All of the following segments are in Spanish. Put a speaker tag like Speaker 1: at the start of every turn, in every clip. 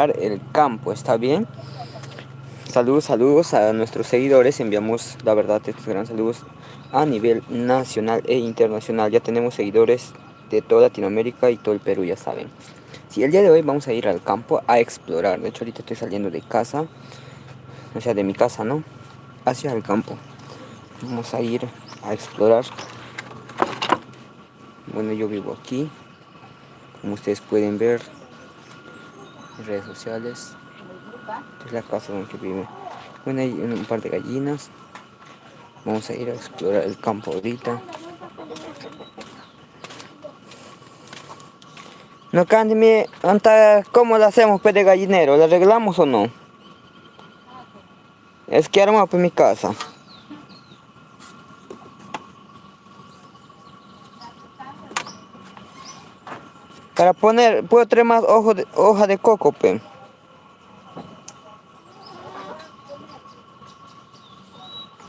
Speaker 1: el campo, ¿está bien? Saludos, saludos a nuestros seguidores. Enviamos, la verdad, estos gran saludos a nivel nacional e internacional. Ya tenemos seguidores de toda Latinoamérica y todo el Perú, ya saben. Sí, el día de hoy vamos a ir al campo a explorar. De hecho, ahorita estoy saliendo de casa, o sea, de mi casa, ¿no? Hacia el campo. Vamos a ir a explorar. Bueno, yo vivo aquí, como ustedes pueden ver en redes sociales. Esta es la casa donde vive. Bueno, hay un par de gallinas. Vamos a ir a explorar el campo ahorita. No, Candy, ¿cómo lo hacemos, pues, de gallinero? ¿Lo arreglamos o no? Es que arma, pues, mi casa. Para poner, puedo traer más hoja de coco, pues.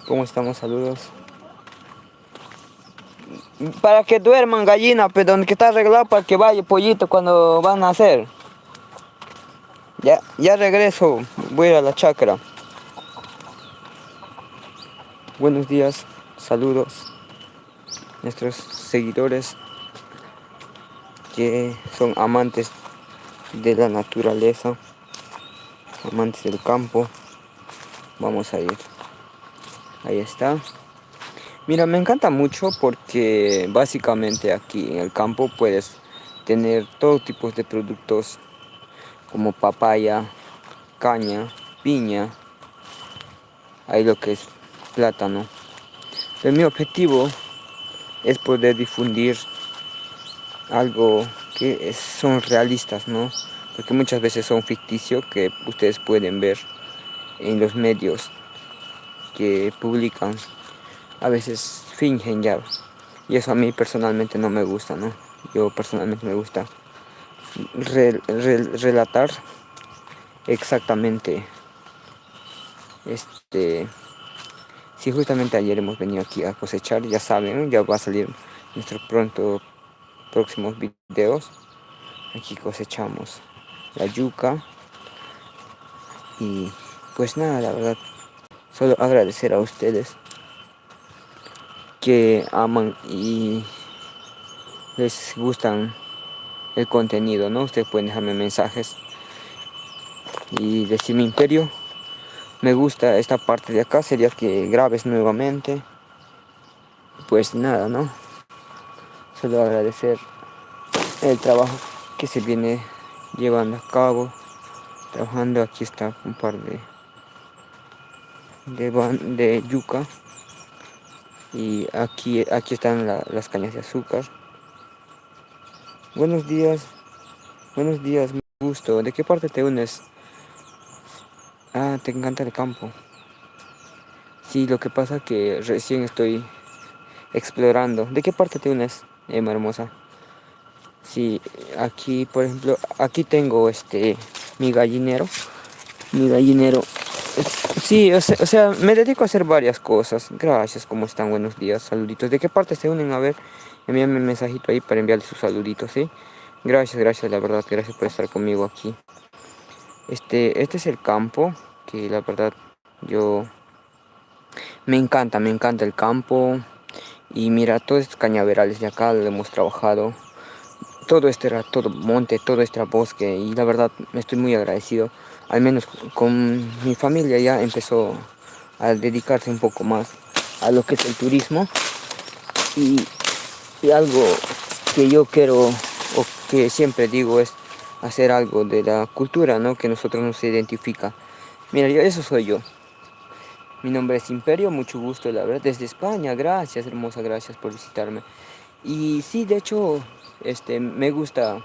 Speaker 1: ¿Cómo estamos? Saludos. Para que duerman gallina, pues, donde que está arreglado para que vaya pollito cuando van a nacer. Ya regreso, voy a ir a la chacra. Buenos días, saludos. Nuestros seguidores que son amantes de la naturaleza, amantes del campo. Vamos a ir. Ahí está. Mira, me encanta mucho porque básicamente aquí en el campo puedes tener todo tipo de productos como papaya, caña, piña, hay lo que es plátano. Mi objetivo es poder difundir algo que son realistas, ¿no? Porque muchas veces son ficticios que ustedes pueden ver en los medios que publican. A veces fingen ya. Y eso a mí personalmente no me gusta, ¿no? Yo personalmente me gusta relatar exactamente. Este, si justamente ayer hemos venido aquí a cosechar, ya saben, ¿no? Ya va a salir nuestros próximos videos. Aquí cosechamos la yuca y pues nada, la verdad, solo agradecer a ustedes que aman y les gustan el contenido, ¿no? Ustedes pueden dejarme mensajes y decir mi imperio. Me gusta esta parte de acá, sería que grabes nuevamente. Pues nada, ¿no? Solo agradecer el trabajo que se viene llevando a cabo. Trabajando, aquí está un par de yuca. Y aquí están las cañas de azúcar. Buenos días, mucho gusto. ¿De qué parte te unes? Ah, te encanta el campo. Sí, lo que pasa que recién estoy explorando. ¿De qué parte te unes, Emma hermosa? Sí, aquí, por ejemplo, aquí tengo mi gallinero. Mi gallinero. Sí, o sea, me dedico a hacer varias cosas. Gracias, ¿cómo están? Buenos días, saluditos. ¿De qué parte se unen? A ver, envíame un mensajito ahí para enviarles sus saluditos, ¿sí? Gracias, gracias, la verdad, gracias por estar conmigo aquí. Este es el campo, que la verdad yo me encanta el campo. Y mira, todos estos cañaverales de acá lo hemos trabajado. Todo este era todo monte, todo este era bosque. Y la verdad me estoy muy agradecido. Al menos con mi familia ya empezó a dedicarse un poco más a lo que es el turismo. Y, y algo que yo quiero o que siempre digo es hacer algo de la cultura, ¿no? Que nosotros nos identifica. Mira, eso soy yo. Mi nombre es Imperio, mucho gusto, la verdad, desde España. Gracias, hermosa, gracias por visitarme. Y sí, de hecho, me gusta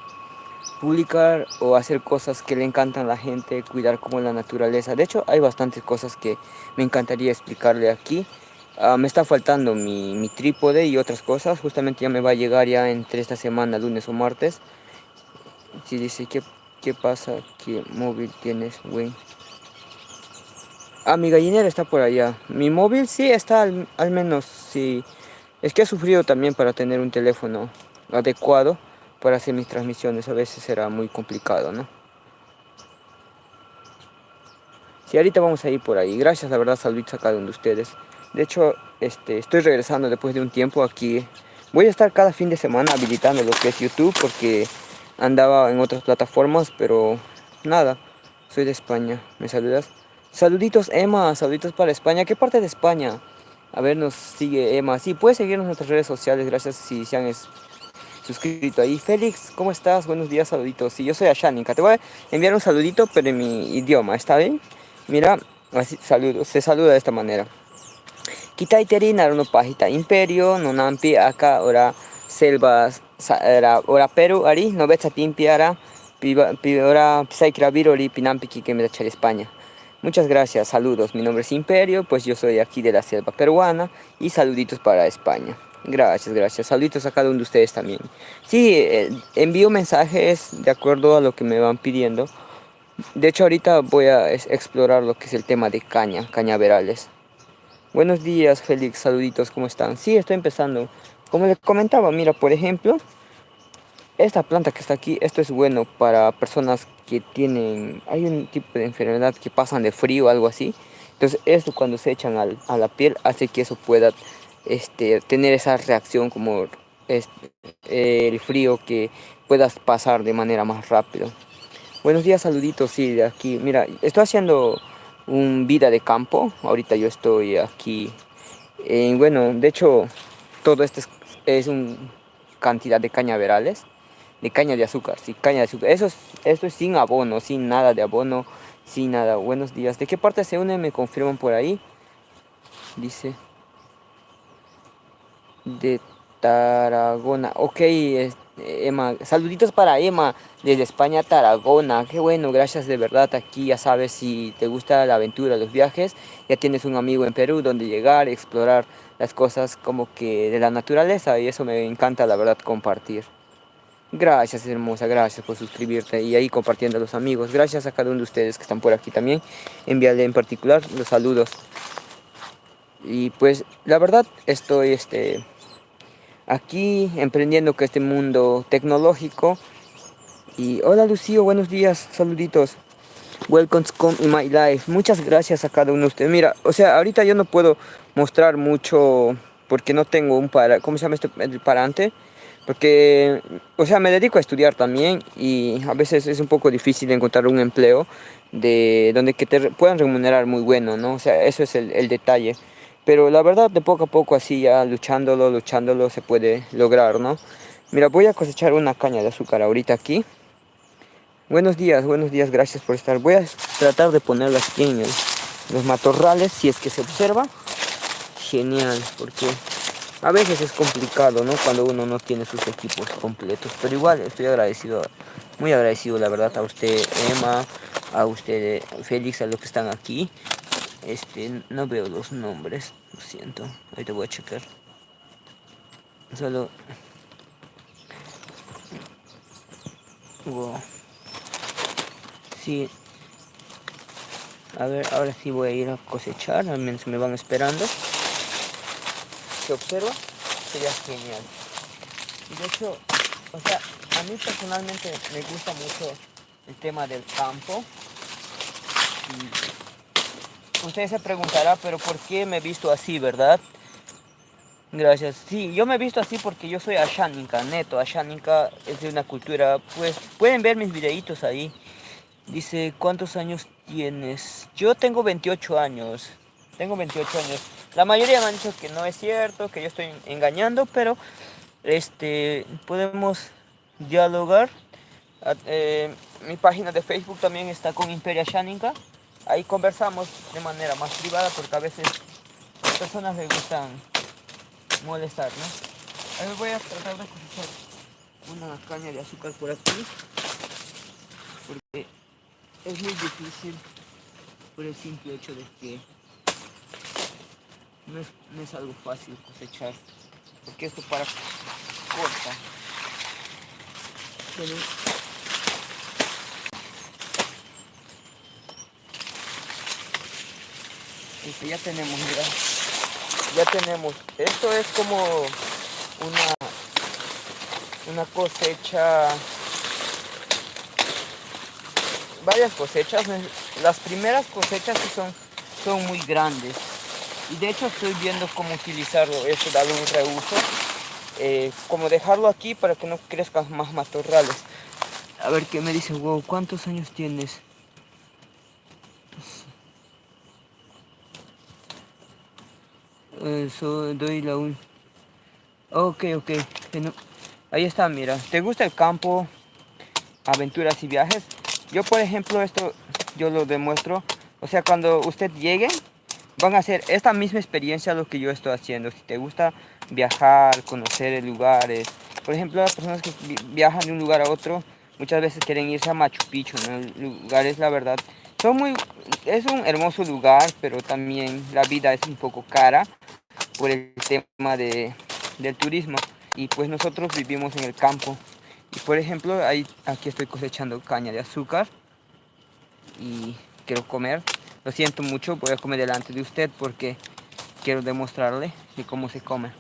Speaker 1: publicar o hacer cosas que le encantan a la gente, cuidar como la naturaleza. De hecho, hay bastantes cosas que me encantaría explicarle aquí. Me está faltando mi trípode y otras cosas. Justamente ya me va a llegar ya entre esta semana, lunes o martes. Si dice, ¿qué pasa? ¿Qué móvil tienes, güey? Ah, mi gallinera está por allá. Mi móvil sí está al menos, sí. Es que he sufrido también para tener un teléfono adecuado para hacer mis transmisiones. A veces era muy complicado, ¿no? Sí, ahorita vamos a ir por ahí. Gracias, la verdad, saluditos a cada uno de ustedes. De hecho, estoy regresando después de un tiempo aquí. Voy a estar cada fin de semana habilitando lo que es YouTube porque andaba en otras plataformas, pero nada, soy de España. ¿Me saludas? Saluditos, Emma, saluditos para España. ¿Qué parte de España? A ver, nos sigue Emma. Sí, puedes seguirnos en nuestras redes sociales, gracias si se han suscrito ahí. Félix, ¿cómo estás? Buenos días, saluditos. Sí, yo soy Ashanika. Te voy a enviar un saludito, pero en mi idioma, ¿está bien? Mira, así saludos, se saluda de esta manera. Kitaiteri naruno pajita imperio, nonampi acá ora selvas, ora Perú, ari, novetza timpi ara, ora psaikra viroli, pinampi que me da España. Muchas gracias, saludos. Mi nombre es Imperio, pues yo soy aquí de la selva peruana y saluditos para España. Gracias, gracias. Saluditos a cada uno de ustedes también. Sí, envío mensajes de acuerdo a lo que me van pidiendo. De hecho, ahorita voy a explorar lo que es el tema de cañaverales. Buenos días, Félix. Saluditos, ¿cómo están? Sí, estoy empezando. Como les comentaba, mira, por ejemplo, esta planta que está aquí, esto es bueno para personas que tienen, hay un tipo de enfermedad que pasan de frío o algo así. Entonces, esto cuando se echan a la piel hace que eso pueda tener esa reacción como el frío que puedas pasar de manera más rápido. Buenos días, saluditos, sí, de aquí. Mira, estoy haciendo un vida de campo. Ahorita yo estoy aquí. Bueno, de hecho, todo esto es una cantidad de cañaverales, de caña de azúcar, sí, caña de azúcar. Esto es sin abono, sin nada de abono, sin nada. Buenos días. ¿De qué parte se une? Me confirman por ahí. Dice. De Tarragona. Ok, Emma. Saluditos para Emma desde España, Tarragona. Qué bueno, gracias de verdad. Aquí ya sabes si te gusta la aventura, los viajes. Ya tienes un amigo en Perú donde llegar, explorar las cosas como que de la naturaleza. Y eso me encanta, la verdad, compartir. Gracias, hermosa, gracias por suscribirte y ahí compartiendo a los amigos. Gracias a cada uno de ustedes que están por aquí también. Enviarle en particular los saludos. Y pues la verdad estoy aquí emprendiendo con este mundo tecnológico. Y hola Lucio, buenos días, saluditos. Welcome to come in my life. Muchas gracias a cada uno de ustedes. Mira, o sea, ahorita yo no puedo mostrar mucho porque no tengo ¿cómo se llama este? El parante. Porque, o sea, me dedico a estudiar también y a veces es un poco difícil encontrar un empleo de donde que te puedan remunerar muy bueno, ¿no? O sea, eso es el detalle. Pero la verdad, de poco a poco, así ya luchándolo, se puede lograr, ¿no? Mira, voy a cosechar una caña de azúcar ahorita aquí. Buenos días, gracias por estar. Voy a tratar de ponerla aquí en los matorrales, si es que se observa. Genial, porque a veces es complicado, ¿no? Cuando uno no tiene sus equipos completos. Pero igual estoy agradecido, muy agradecido, la verdad, a usted, Emma, a usted, Félix, a los que están aquí. No veo los nombres, lo siento. Ahorita voy a checar. Solo... Wow. Sí, a ver, ahora sí voy a ir a cosechar, al menos me van esperando. ¿Se observa? Sería genial. Y de hecho, o sea, a mí personalmente me gusta mucho el tema del campo. Y usted se preguntará, pero ¿por qué me he visto así, verdad? Gracias. Sí, yo me he visto así porque yo soy Ashaninka, neto. Ashaninka es de una cultura, pues pueden ver mis videitos ahí. Dice, ¿cuántos años tienes? Yo tengo 28 años. Tengo 28 años. La mayoría me han dicho que no es cierto, que yo estoy engañando, pero podemos dialogar. Mi página de Facebook también está con Imperia Shaninka. Ahí conversamos de manera más privada porque a veces a las personas les gustan molestar, ¿no? A ver, voy a tratar de cosechar una caña de azúcar por aquí porque es muy difícil por el simple hecho de que no es algo fácil cosechar porque esto para corta. Pero ya tenemos, mira, ya tenemos. Esto es como una cosecha, varias cosechas. las primeras cosechas sí son muy grandes. Y de hecho estoy viendo cómo utilizarlo, esto, darle un reuso. Como dejarlo aquí para que no crezcan más matorrales. A ver qué me dice, wow, ¿cuántos años tienes? Eso, doy la un... Ok, ok. Bueno, ahí está, mira. ¿Te gusta el campo, aventuras y viajes? Yo, por ejemplo, esto yo lo demuestro. O sea, cuando usted llegue, van a hacer esta misma experiencia lo que yo estoy haciendo. Si te gusta viajar, conocer lugares. Por ejemplo, las personas que viajan de un lugar a otro, muchas veces quieren irse a Machu Picchu, ¿no? Lugares, la verdad, son muy... Es un hermoso lugar, pero también la vida es un poco cara por el tema del turismo. Y pues nosotros vivimos en el campo. Y por ejemplo, aquí estoy cosechando caña de azúcar y quiero comer. Lo siento mucho, voy a comer delante de usted porque quiero demostrarle de cómo se come.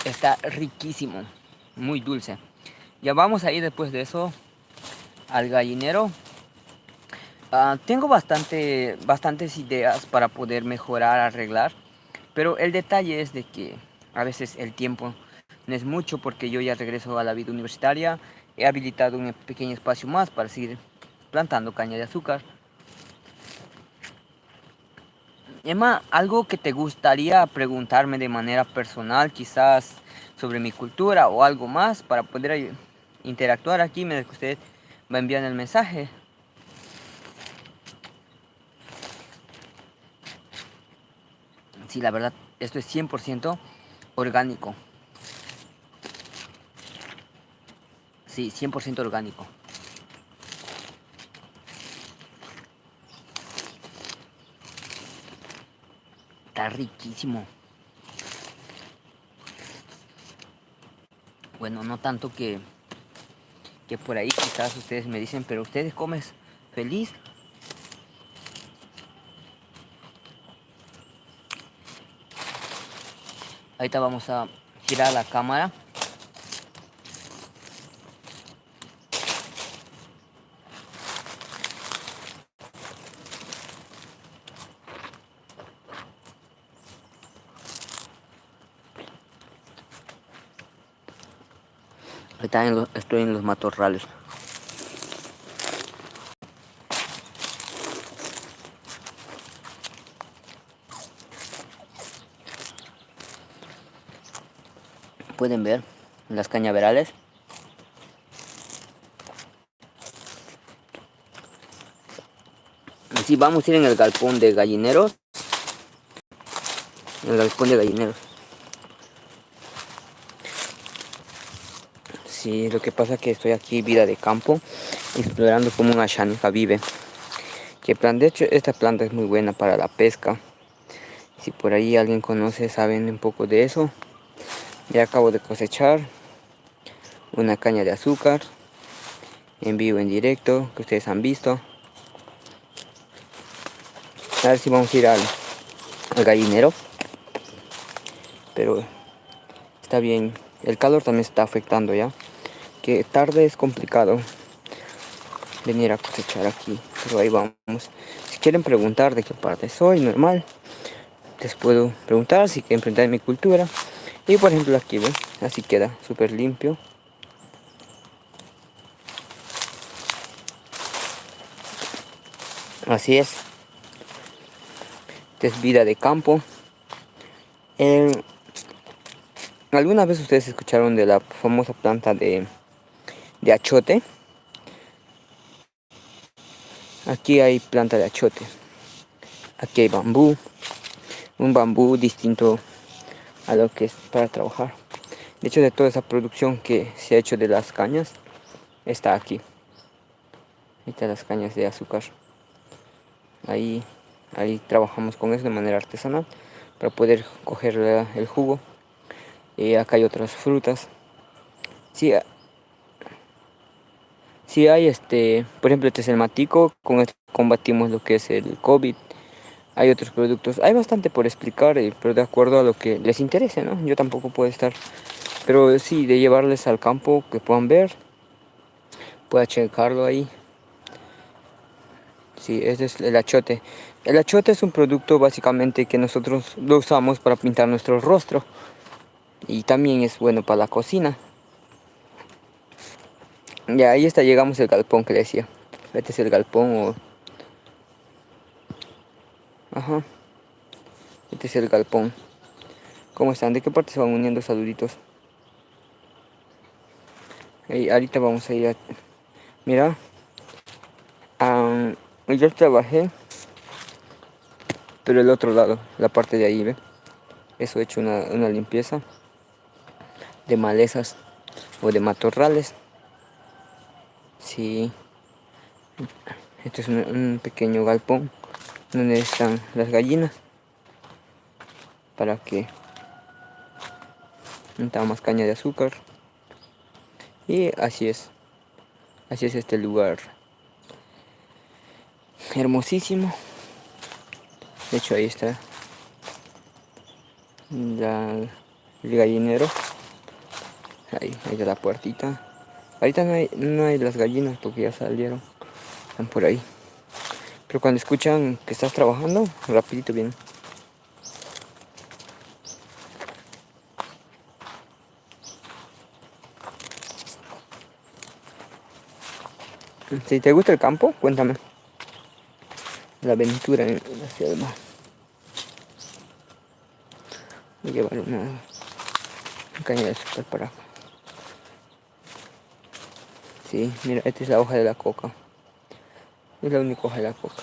Speaker 1: Está riquísimo, muy dulce. Ya vamos a ir después de eso al gallinero. Tengo bastantes ideas para poder mejorar, arreglar, pero el detalle es de que a veces el tiempo no es mucho porque yo ya regreso a la vida universitaria. He habilitado un pequeño espacio más para seguir plantando caña de azúcar. Emma, algo que te gustaría preguntarme de manera personal, quizás sobre mi cultura o algo más para poder interactuar aquí mientras que usted va enviando el mensaje. Sí, la verdad, esto es 100% orgánico. Sí, 100% orgánico. Está riquísimo. Bueno, no tanto que por ahí quizás ustedes me dicen, pero ustedes comes feliz. Ahorita vamos a girar la cámara. Ahorita estoy en los matorrales. Pueden ver las cañaverales. Así vamos a ir en el galpón de gallineros. En el galpón de gallineros. Sí, lo que pasa es que estoy aquí, vida de campo, explorando cómo una chanca vive. De hecho, esta planta es muy buena para la pesca. Si por ahí alguien conoce, saben un poco de eso. Ya acabo de cosechar una caña de azúcar en vivo, en directo, que ustedes han visto. A ver si vamos a ir al gallinero. Pero está bien, el calor también está afectando ya. Que tarde es complicado venir a cosechar aquí, pero ahí vamos. Si quieren preguntar de qué parte soy, normal, les puedo preguntar si quieren preguntar de mi cultura. Y por ejemplo aquí, ¿ven? Así queda súper limpio. Así es. Esta es vida de campo. Eh, ¿Alguna vez ustedes escucharon de la famosa planta de achote? Aquí hay planta de achote. Aquí hay bambú. Un bambú distinto a lo que es para trabajar. De hecho, de toda esa producción que se ha hecho de las cañas, está aquí. Ahí están las cañas de azúcar. Ahí, ahí trabajamos con eso de manera artesanal para poder coger el jugo. Acá hay otras frutas. Sí, sí hay por ejemplo, este es el matico, con esto combatimos lo que es el COVID. Hay otros productos, hay bastante por explicar, pero de acuerdo a lo que les interese, ¿no? Yo tampoco puedo estar, pero sí, de llevarles al campo que puedan ver. Puede checarlo ahí. Sí, ese es el achote. El achote es un producto básicamente que nosotros lo usamos para pintar nuestro rostro. Y también es bueno para la cocina. Y ahí está, llegamos al galpón que le decía. Este es el galpón o... Ajá, este es el galpón. ¿Cómo están? ¿De qué parte se van uniendo? Saluditos. Ahorita vamos a ir a... Mira, yo trabajé, pero el otro lado, la parte de ahí, ¿ve? Eso he hecho una limpieza de malezas o de matorrales. Sí, este es un pequeño galpón donde están las gallinas para que monta más caña de azúcar. Y así es este lugar hermosísimo. De hecho ahí está el gallinero. Ahí está la puertita. Ahorita no hay las gallinas porque ya salieron. Están por ahí. Pero cuando escuchan que estás trabajando, rapidito vienen. Si te gusta el campo, cuéntame. La aventura en la selva. Voy a llevar una caña de azúcar para acá. Sí, mira, esta es la hoja de la coca. Es la única hoja de la coca.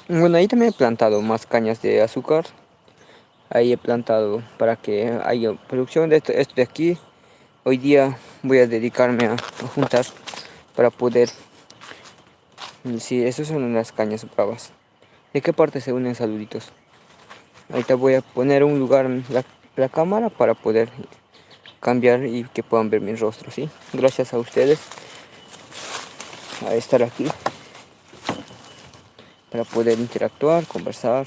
Speaker 1: Bueno, ahí también he plantado más cañas de azúcar. Ahí he plantado para que haya producción de esto de aquí. Hoy día voy a dedicarme a juntar para poder... Sí, esas son unas cañas bravas. ¿De qué parte se unen? Saluditos? Ahorita voy a poner un lugar en la cámara para poder cambiar y que puedan ver mi rostro, ¿sí? Gracias a ustedes a estar aquí para poder interactuar, conversar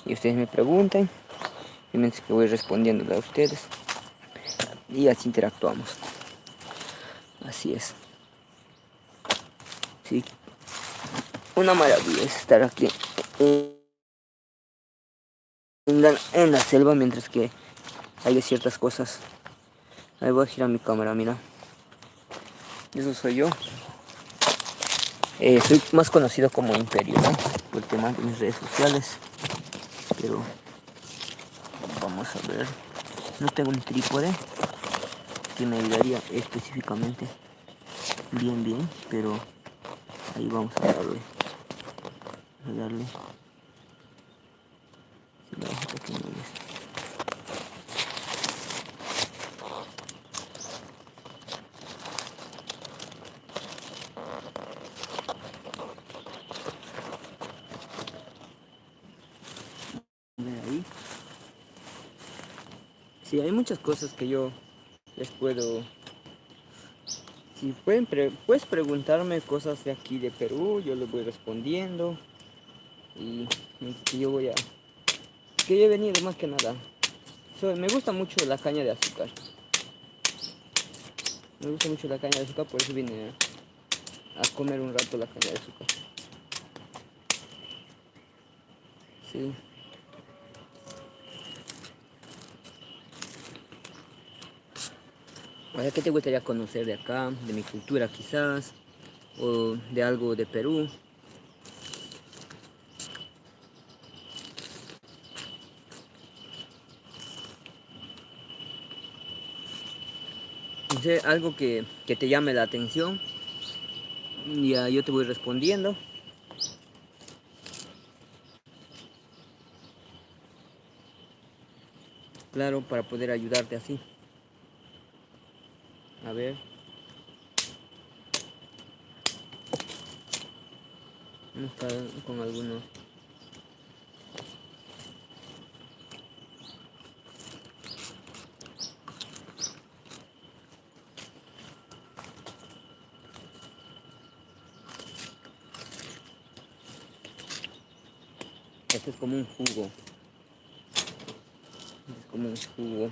Speaker 1: y ustedes me pregunten y mientras que voy respondiéndole a ustedes y así interactuamos. Así es. Sí, una maravilla es estar aquí en la selva mientras que hay ciertas cosas. Ahí voy a girar mi cámara, mira. Eso soy yo. Soy más conocido como Imperio, ¿no? Por el tema de mis redes sociales. Pero vamos a ver. No tengo un trípode que me ayudaría específicamente bien, pero ahí vamos a darle. Si la hojita que no es. Ahí. Sí, hay muchas cosas que yo les puedo... Si puedes preguntarme cosas de aquí de Perú, yo les voy respondiendo. Y yo voy a... Que yo he venido más que nada. Me gusta mucho la caña de azúcar. Me gusta mucho la caña de azúcar, por eso vine a comer un rato la caña de azúcar. Sí. O sea, ¿qué te gustaría conocer de acá? De mi cultura quizás. O de algo de Perú. No sé, algo que te llame la atención. Ya yo te voy respondiendo. Claro, para poder ayudarte así. A ver. Vamos a estar con algunos. Esto es como un jugo. Es como un jugo.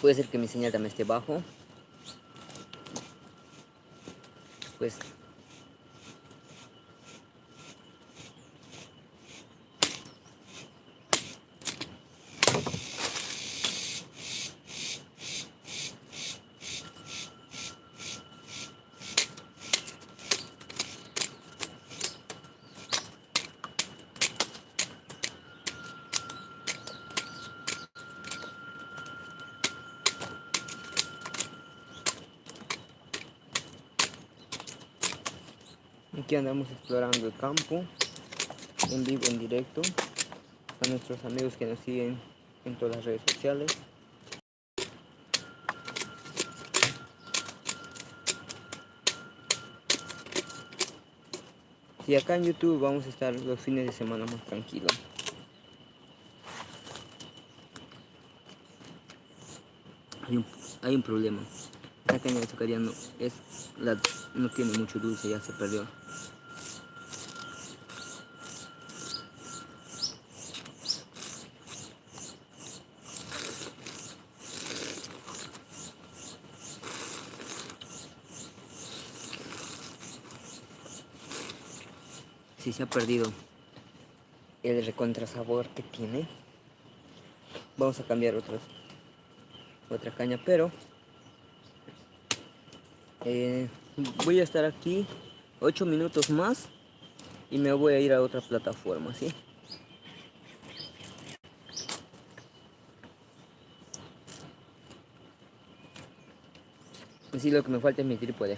Speaker 1: Puede ser que mi señal también esté bajo. Pues aquí andamos explorando el campo, en vivo, en directo, a nuestros amigos que nos siguen en todas las redes sociales. Y acá en YouTube vamos a estar los fines de semana más tranquilos. Hay un, hay un problema. Esta caña de azucaría no tiene mucho dulce, ya se perdió. Si se ha perdido el recontrasabor que tiene, vamos a cambiar otra caña, pero eh, voy a estar aquí 8 minutos más y me voy a ir a otra plataforma, ¿sí? Así lo que me falta es mi trípode.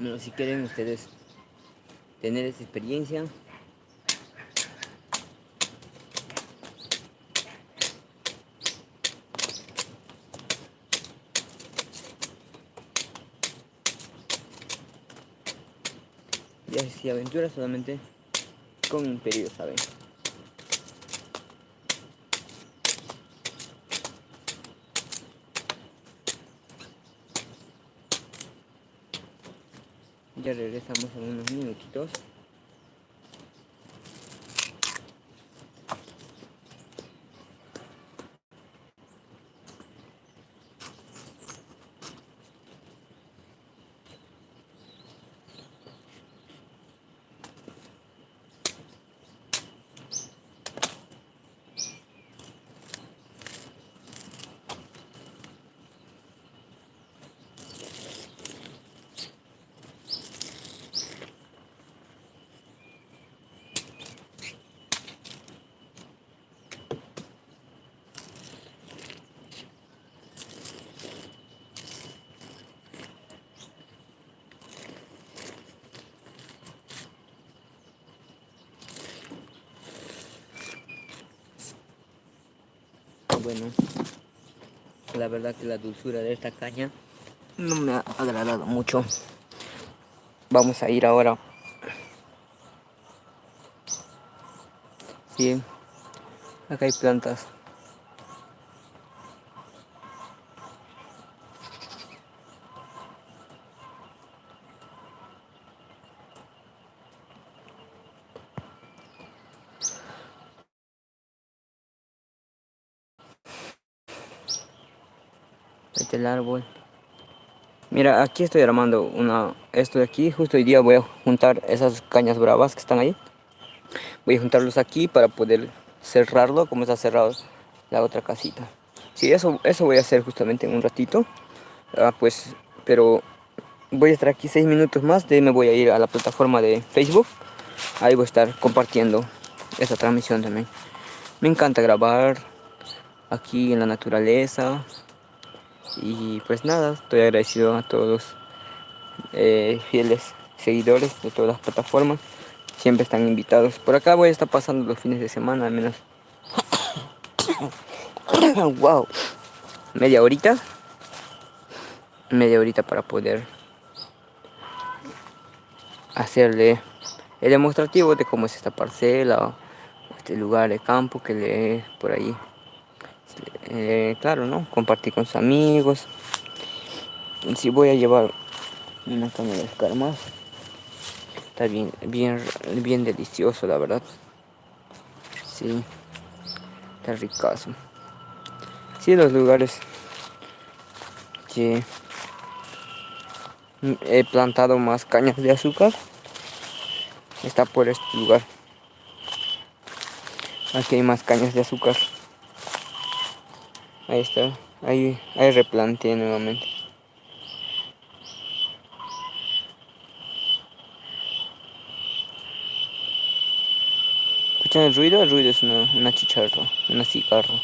Speaker 1: Bueno, si quieren ustedes tener esa experiencia, viajes y aventuras solamente con un periodo, ¿saben? Ya regresamos en unos minutitos. Bueno, la verdad que la dulzura de esta caña no me ha agradado mucho. Vamos a ir ahora. Sí, acá hay plantas. Este es el árbol. Mira, aquí estoy armando esto de aquí. Justo hoy día voy a juntar esas cañas bravas que están ahí. Voy a juntarlos aquí para poder cerrarlo como está cerrado la otra casita. Sí, eso voy a hacer justamente en un ratito. Pues, pero voy a estar aquí 6 minutos más. De ahí me voy a ir a la plataforma de Facebook. Ahí voy a estar compartiendo esta transmisión también. Me encanta grabar aquí en la naturaleza. Y pues nada, estoy agradecido a todos los fieles seguidores de todas las plataformas. Siempre están invitados. Por acá voy a estar pasando los fines de semana, al menos. Wow, media horita. Media horita para poder hacerle el demostrativo de cómo es esta parcela o este lugar de campo que le por ahí claro, ¿no? Compartir con sus amigos. Si voy a llevar una caña de azúcar más, está bien delicioso, la verdad. Sí, está ricazo. Sí, los lugares que he plantado más cañas de azúcar está por este lugar. Aquí hay más cañas de azúcar. Ahí está. Ahí replanteé nuevamente. ¿Escuchan el ruido? El ruido es una chicharra, una cigarra.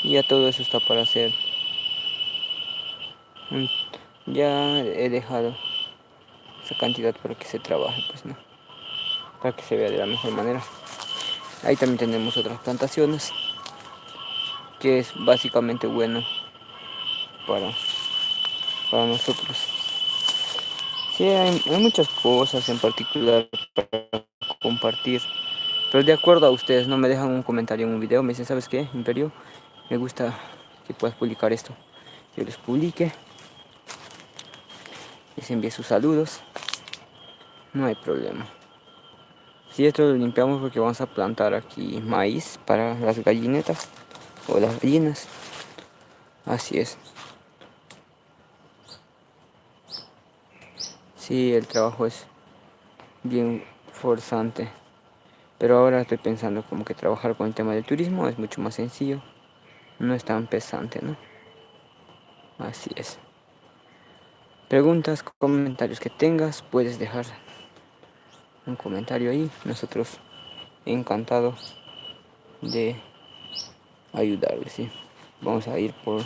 Speaker 1: Y ya todo eso está para hacer. Mm, Ya he dejado esa cantidad para que se trabaje, pues no. Para que se vea de la mejor manera. Ahí también tenemos otras plantaciones, que es básicamente bueno para, para nosotros. Sí, hay muchas cosas en particular para compartir. Pero de acuerdo a ustedes, no me dejan un comentario en un video, me dicen, ¿sabes qué, Imperio? Me gusta que puedas publicar esto. Yo les publique, les envíe sus saludos, no hay problema. Si esto lo limpiamos porque vamos a plantar aquí maíz para las gallinetas o las gallinas. Así es. Sí, el trabajo es bien forzante. Pero ahora estoy pensando como que trabajar con el tema del turismo es mucho más sencillo. No es tan pesante, ¿no? Así es. Preguntas, comentarios que tengas, puedes dejar un comentario ahí. Nosotros encantados de ayudarles, ¿sí? Vamos a ir por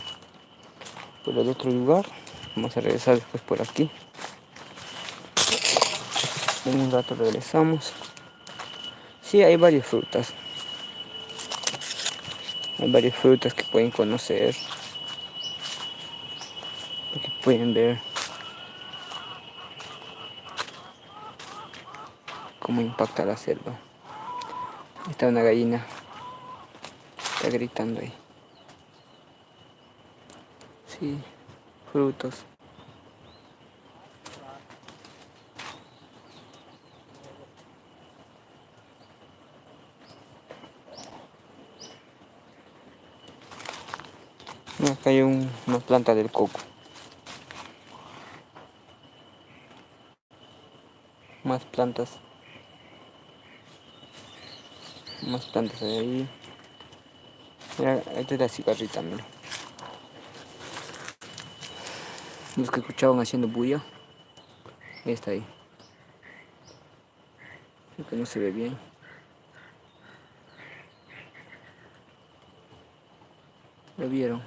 Speaker 1: el otro lugar. Vamos a regresar después por aquí. En un rato regresamos. Sí, hay varias frutas. Hay varias frutas que pueden conocer. Que pueden ver cómo impacta la selva. Está una gallina. Está gritando ahí. Sí, frutos. Acá hay una planta del coco. Más plantas. Más plantas ahí. Mira, esta es la cigarrita, mira. Los que escuchaban haciendo bulla. Está ahí. Creo que no se ve bien. ¿Lo vieron?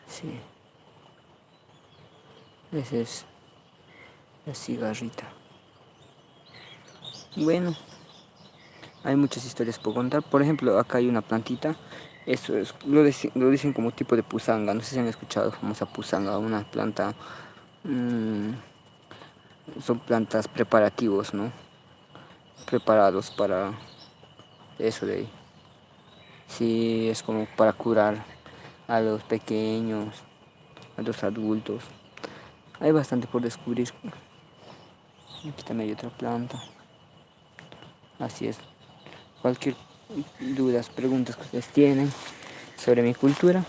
Speaker 1: Sí. Esa es la cigarrita. Bueno, hay muchas historias por contar. Por ejemplo, acá hay una plantita. Eso es, lo dicen como tipo de pusanga. No sé si han escuchado famosa pusanga, una planta. mmm, Son plantas preparativos, ¿no? Preparados para eso de ahí. Sí, es como para curar a los pequeños, a los adultos. Hay bastante por descubrir. Aquí también hay otra planta. Así es. Cualquier dudas, preguntas que ustedes tienen sobre mi cultura,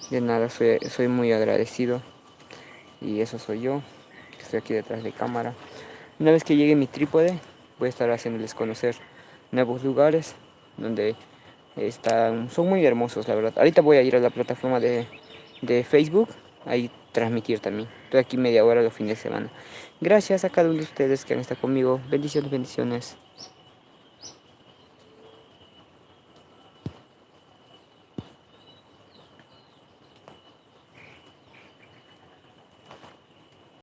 Speaker 1: de nada, soy muy agradecido. Y eso soy yo, que estoy aquí detrás de cámara. Una vez que llegue mi trípode, voy a estar haciéndoles conocer nuevos lugares donde son muy hermosos, la verdad. Ahorita voy a ir a la plataforma de Facebook, ahí transmitir también. Estoy aquí media hora los fines de semana. Gracias a cada uno de ustedes que han estado conmigo. Bendiciones, bendiciones.